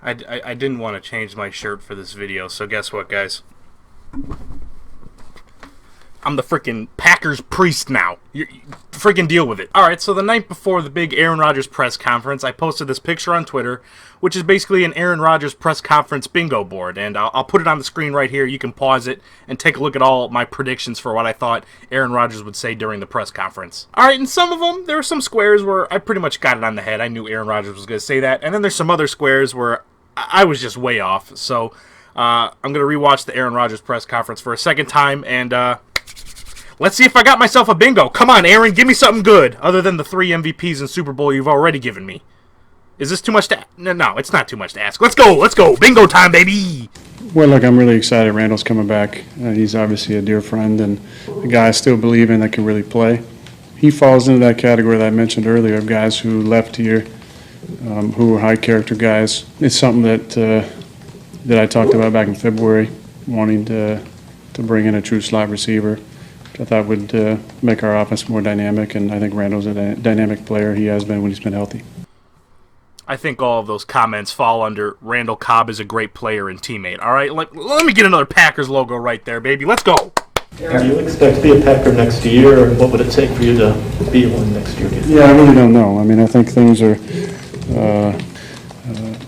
I didn't want to change my shirt for this video, so guess what, guys? I'm the freaking Packers priest now. You freaking deal with it. Alright, so the night before the big Aaron Rodgers press conference, I posted this picture on Twitter, which is basically an Aaron Rodgers press conference bingo board. And I'll put it on the screen right here. You can pause it and take a look at all my predictions for what I thought Aaron Rodgers would say during the press conference. Alright, and some of them, there were some squares where I pretty much got it on the head. I knew Aaron Rodgers was going to say that. And then there's some other squares where I was just way off. So I'm going to rewatch the Aaron Rodgers press conference for a second time, and let's see if I got myself a bingo. Come on, Aaron, give me something good other than the 3 MVPs in Super Bowl you've already given me. Is this too much to... No, it's not too much to ask. Let's go. Bingo time, baby. Well, look, I'm really excited Randall's coming back. He's obviously a dear friend and a guy I still believe in that can really play. He falls into that category that I mentioned earlier of guys who left here, who were high-character guys. It's something that I talked about back in February, wanting to bring in a true slot receiver. I thought would make our offense more dynamic, and I think Randall's a dynamic player. He has been when he's been healthy. I think all of those comments fall under Randall Cobb is a great player and teammate. All right, let me get another Packers logo right there, baby. Let's go. Do you expect to be a Packer next year, or what would it take for you to be one next year? Yeah, I really don't know. I mean, I think things are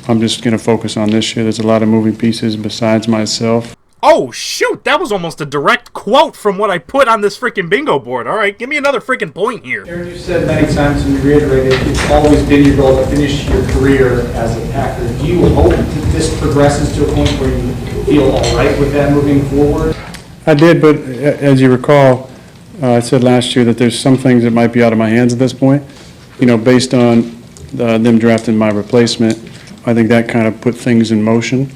I'm just going to focus on this year. There's a lot of moving pieces besides myself. Oh, shoot, that was almost a direct quote from what I put on this freaking bingo board. All right, give me another freaking point here. Aaron, you said many times and you reiterated it's always been your goal to finish your career as a Packer. Do you hope that this progresses to a point where you feel all right with that moving forward? I did, but as you recall, I said last year that there's some things that might be out of my hands at this point. You know, based on them drafting my replacement, I think that kind of put things in motion.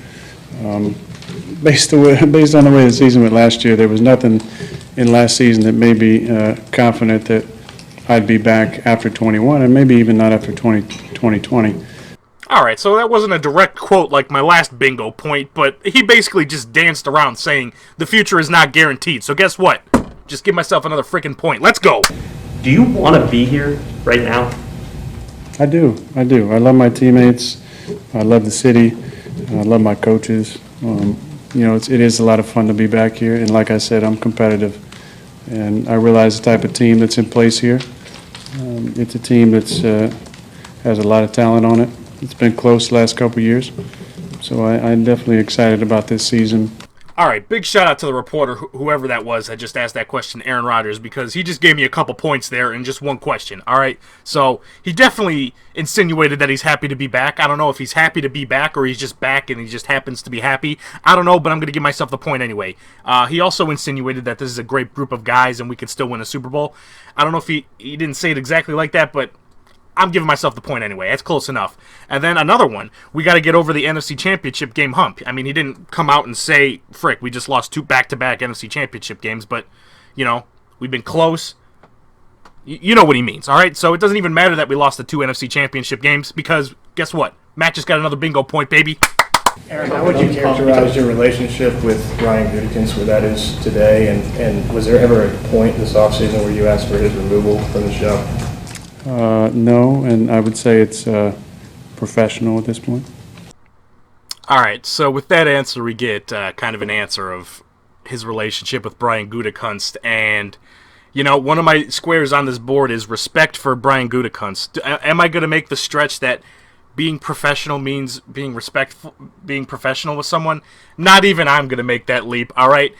Based on the way the season went last year, there was nothing in last season that made me confident that I'd be back after 21, and maybe even not after 2020. All right, so that wasn't a direct quote like my last bingo point, but he basically just danced around saying the future is not guaranteed. So guess what? Just give myself another freaking point. Let's go. Do you want to be here right now? I do. I love my teammates. I love the city. I love my coaches. You know, it is a lot of fun to be back here, and like I said, I'm competitive, and I realize the type of team that's in place here. It's a team that's has a lot of talent on it. It's been close the last couple of years, so I'm definitely excited about this season. All right, big shout out to the reporter, whoever that was that just asked that question, Aaron Rodgers, because he just gave me a couple points there in just one question. All right, so he definitely insinuated that he's happy to be back. I don't know if he's happy to be back or he's just back and he just happens to be happy. I don't know, but I'm going to give myself the point anyway. He also insinuated that this is a great group of guys and we can still win a Super Bowl. I don't know if he didn't say it exactly like that, but I'm giving myself the point anyway. That's close enough. And then another one. We got to get over the NFC Championship game hump. I mean, he didn't come out and say, frick, we just lost 2 back-to-back NFC Championship games, but, you know, we've been close. You know what he means, all right? So it doesn't even matter that we lost the 2 NFC Championship games because, guess what? Matt just got another bingo point, baby. Aaron, how would you characterize your relationship with Brian Gutekunst, where that is today? And was there ever a point this offseason where you asked for his removal from the show? No, and I would say it's professional at this point. All right, so with that answer, we get kind of an answer of his relationship with Brian Gutekunst. And, you know, one of my squares on this board is respect for Brian Gutekunst. Am I going to make the stretch that being professional means being respectful, being professional with someone? Not even I'm going to make that leap, all right?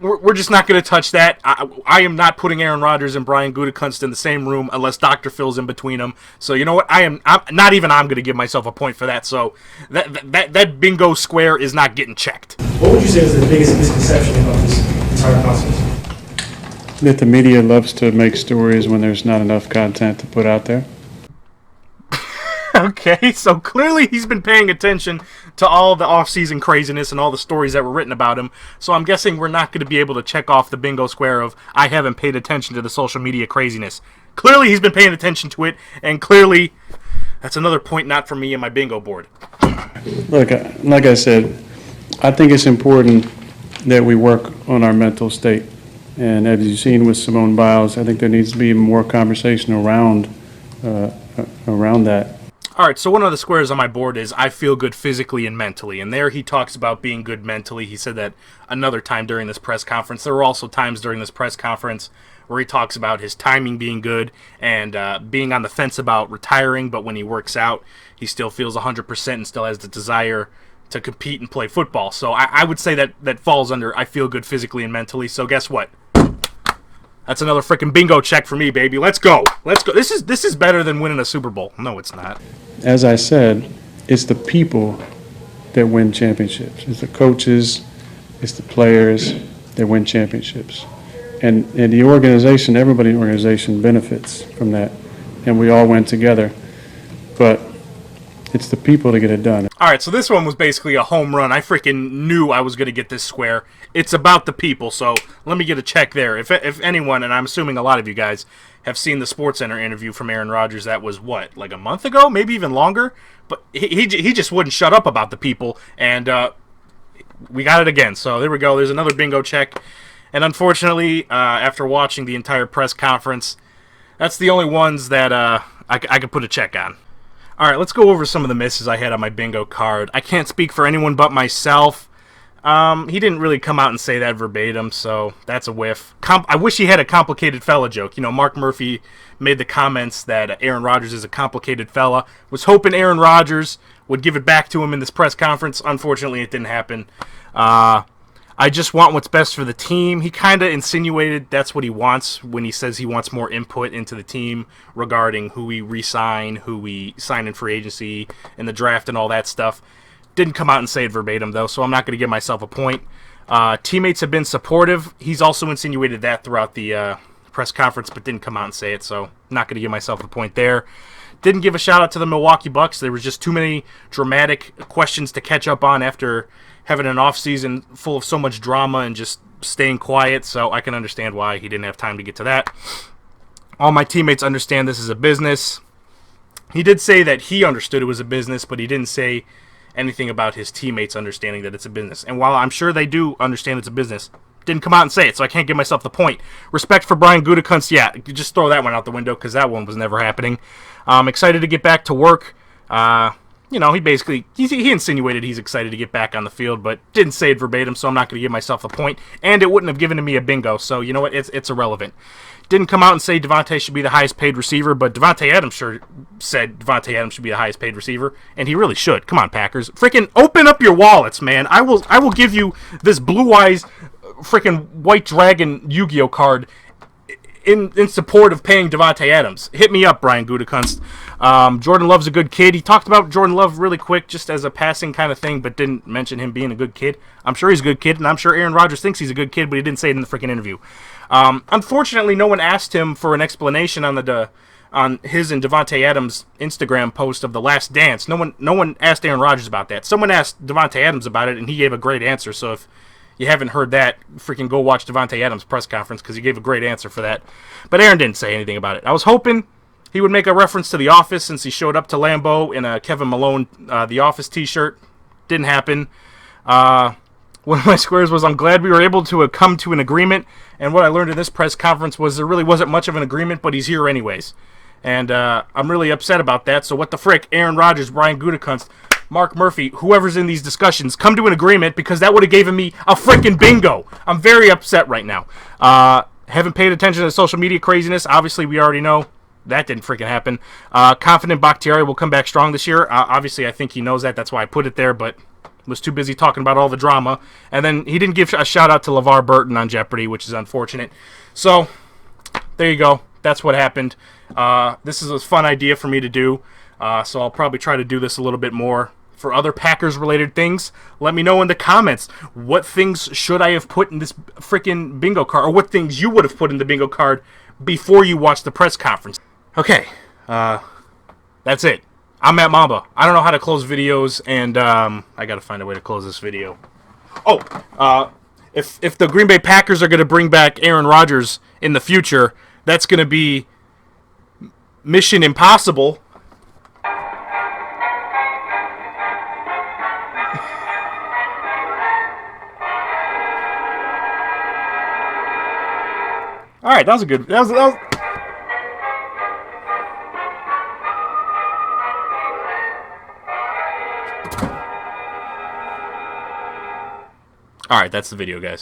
We're just not going to touch that. I am not putting Aaron Rodgers and Brian Gutekunst in the same room unless Dr. Phil's in between them. So you know what? I'm not even I'm going to give myself a point for that. So that bingo square is not getting checked. What would you say is the biggest misconception about this entire process? That the media loves to make stories when there's not enough content to put out there. Okay, so clearly he's been paying attention to all the off-season craziness and all the stories that were written about him. So I'm guessing we're not going to be able to check off the bingo square of I haven't paid attention to the social media craziness. Clearly he's been paying attention to it, and clearly that's another point not for me in my bingo board. Look, like I said, I think it's important that we work on our mental state. And as you've seen with Simone Biles, I think there needs to be more conversation around that. All right, so one of the squares on my board is I feel good physically and mentally. And there he talks about being good mentally. He said that another time during this press conference. There were also times during this press conference where he talks about his timing being good and being on the fence about retiring. But when he works out, he still feels 100% and still has the desire to compete and play football. So I would say that falls under I feel good physically and mentally. So guess what? That's another freaking bingo check for me, baby. Let's go. Let's go. This is better than winning a Super Bowl. No, it's not. As I said, it's the people that win championships. It's the coaches, it's the players that win championships. And the organization, everybody in the organization benefits from that. And we all went together. But it's the people to get it done. All right, so this one was basically a home run. I freaking knew I was going to get this square. It's about the people, so let me get a check there. If anyone, and I'm assuming a lot of you guys, have seen the SportsCenter interview from Aaron Rodgers that was, what, like a month ago? Maybe even longer? But he just wouldn't shut up about the people, and we got it again. So there we go. There's another bingo check. And unfortunately, after watching the entire press conference, that's the only ones that I could put a check on. All right, let's go over some of the misses I had on my bingo card. I can't speak for anyone but myself. He didn't really come out and say that verbatim, so that's a whiff. I wish he had a complicated fella joke. You know, Mark Murphy made the comments that Aaron Rodgers is a complicated fella. Was hoping Aaron Rodgers would give it back to him in this press conference. Unfortunately, it didn't happen. I just want what's best for the team. He kind of insinuated that's what he wants when he says he wants more input into the team regarding who we re-sign, who we sign in free agency, in the draft, and all that stuff. Didn't come out and say it verbatim, though, so I'm not going to give myself a point. Teammates have been supportive. He's also insinuated that throughout the press conference, but didn't come out and say it, so not going to give myself a point there. Didn't give a shout-out to the Milwaukee Bucks. There was just too many dramatic questions to catch up on after having an off-season full of so much drama and just staying quiet, so I can understand why he didn't have time to get to that. All my teammates understand this is a business. He did say that he understood it was a business, but he didn't say anything about his teammates understanding that it's a business. And while I'm sure they do understand it's a business, didn't come out and say it, so I can't give myself the point. Respect for Brian Gutekunst, yeah, just throw that one out the window because that one was never happening. I'm excited to get back to work. You know, he insinuated he's excited to get back on the field, but didn't say it verbatim, so I'm not going to give myself a point. And it wouldn't have given me a bingo, so you know what? It's irrelevant. Didn't come out and say Devontae should be the highest paid receiver, but Devontae Adams sure said Devontae Adams should be the highest paid receiver, and he really should. Come on, Packers. Freaking open up your wallets, man. I will give you this Blue Eyes freaking White Dragon Yu-Gi-Oh card in support of paying Devontae Adams. Hit me up, Brian Gutekunst. Jordan Love's a good kid. He talked about Jordan Love really quick, just as a passing kind of thing, but didn't mention him being a good kid. I'm sure he's a good kid, and I'm sure Aaron Rodgers thinks he's a good kid, but he didn't say it in the freaking interview. Unfortunately, no one asked him for an explanation on his and Devontae Adams' Instagram post of The Last Dance. No one asked Aaron Rodgers about that. Someone asked Devontae Adams about it, and he gave a great answer. So if you haven't heard that, freaking go watch Devontae Adams' press conference because he gave a great answer for that. But Aaron didn't say anything about it. I was hoping he would make a reference to The Office since he showed up to Lambeau in a Kevin Malone The Office t-shirt. Didn't happen. One of my squares was I'm glad we were able to come to an agreement. And what I learned in this press conference was there really wasn't much of an agreement, but he's here anyways. And I'm really upset about that. So what the frick, Aaron Rodgers, Brian Gutekunst, Mark Murphy, whoever's in these discussions, come to an agreement because that would have given me a freaking bingo. I'm very upset right now. Haven't paid attention to social media craziness. Obviously, we already know that didn't freaking happen. Confident Bakhtiari will come back strong this year. Obviously, I think he knows that. That's why I put it there, but was too busy talking about all the drama. And then he didn't give a shout-out to LeVar Burton on Jeopardy, which is unfortunate. So, there you go. That's what happened. This is a fun idea for me to do, so I'll probably try to do this a little bit more for other Packers-related things. Let me know in the comments what things should I have put in this freaking bingo card, or what things you would have put in the bingo card before you watched the press conference. Okay, that's it. I'm at Mamba. I don't know how to close videos, and I got to find a way to close this video. Oh, if the Green Bay Packers are going to bring back Aaron Rodgers in the future, that's going to be Mission Impossible. All right, that was a good. That was All right, that's the video, guys.